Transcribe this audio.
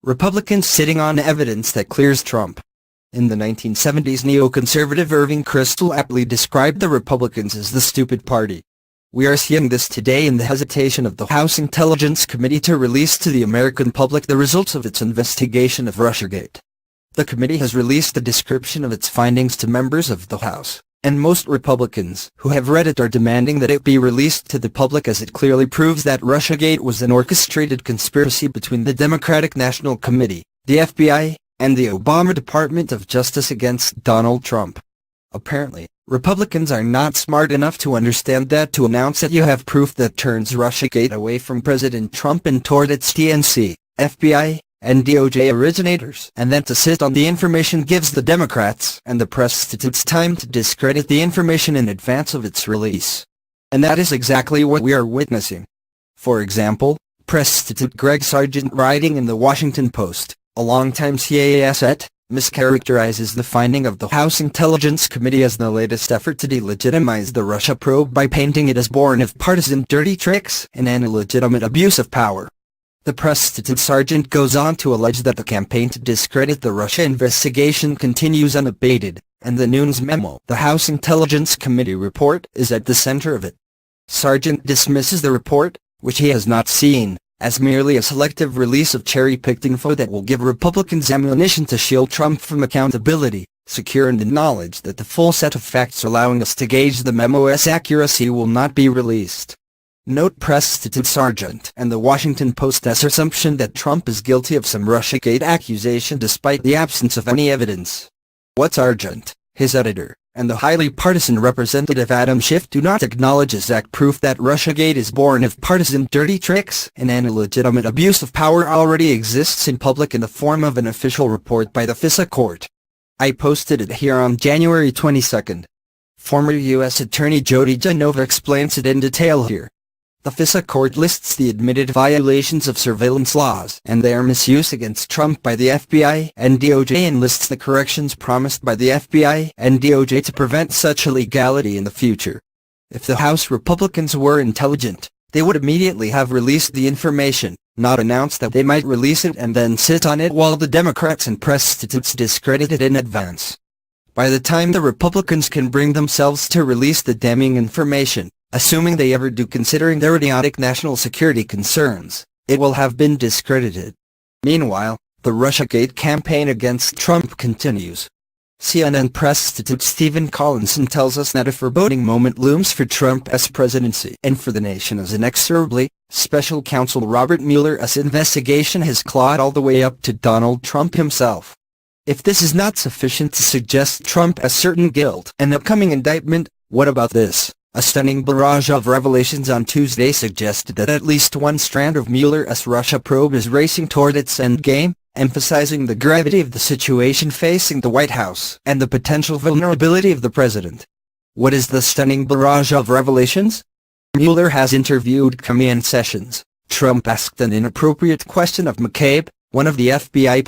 Republicans sitting on evidence that clears Trump. In the 1970s, neoconservative Irving Kristol aptly described the Republicans as the stupid party. We are seeing this today in the hesitation of the House Intelligence Committee to release to the American public the results of its investigation of Russiagate. The committee has released a description of its findings to members of the House, and most Republicans who have read it are demanding that it be released to the public, as it clearly proves that Russiagate was an orchestrated conspiracy between the Democratic National Committee, the FBI, and the Obama Department of Justice against Donald Trump. Apparently, Republicans are not smart enough to understand that to announce that you have proof that turns Russiagate away from President Trump and toward its DNC, FBI, and DOJ originators, and then to sit on the information gives the Democrats and the press time to discredit the information in advance of its release. And that is exactly what we are witnessing. For example, Press Greg Sargent, writing in the Washington Post, a longtime CIA asset, mischaracterizes the finding of the House Intelligence Committee as the latest effort to delegitimize the Russia probe by painting it as born of partisan dirty tricks and an illegitimate abuse of power. The Press Sargent goes on to allege that the campaign to discredit the Russia investigation continues unabated, and the Nunes memo, the House Intelligence Committee report, is at the center of it. Sargent dismisses the report, which he has not seen, as merely a selective release of cherry-picked info that will give Republicans ammunition to shield Trump from accountability, secure in the knowledge that the full set of facts allowing us to gauge the memo's accuracy will not be released. Note Press Sargent and the Washington Post's assumption that Trump is guilty of some Russiagate accusation despite the absence of any evidence. What Sargent, his editor, and the highly partisan Representative Adam Schiff do not acknowledge is exact proof that Russiagate is born of partisan dirty tricks and an illegitimate abuse of power already exists in public in the form of an official report by the FISA court. I posted it here on January 22nd. Former U.S. Attorney Jody Genova explains it in detail here. The FISA court lists the admitted violations of surveillance laws and their misuse against Trump by the FBI and DOJ, and lists the corrections promised by the FBI and DOJ to prevent such illegality in the future. If the House Republicans were intelligent, they would immediately have released the information, not announced that they might release it and then sit on it while the Democrats and press discredit it in advance. By the time the Republicans can bring themselves to release the damning information, assuming they ever do, considering their idiotic national security concerns, it will have been discredited. Meanwhile, the Russiagate campaign against Trump continues. CNN press Stephen Collinson tells us that a foreboding moment looms for Trump's presidency and for the nation as inexorably, Special Counsel Robert Mueller's investigation has clawed all the way up to Donald Trump himself. If this is not sufficient to suggest Trump has certain guilt and upcoming indictment, what about this? A stunning barrage of revelations on Tuesday suggested that at least one strand of Mueller's Russia probe is racing toward its endgame, emphasizing the gravity of the situation facing the White House and the potential vulnerability of the president. What is the stunning barrage of revelations? Mueller has interviewed Comey and Sessions. Trump asked an inappropriate question of McCabe, one of the FBI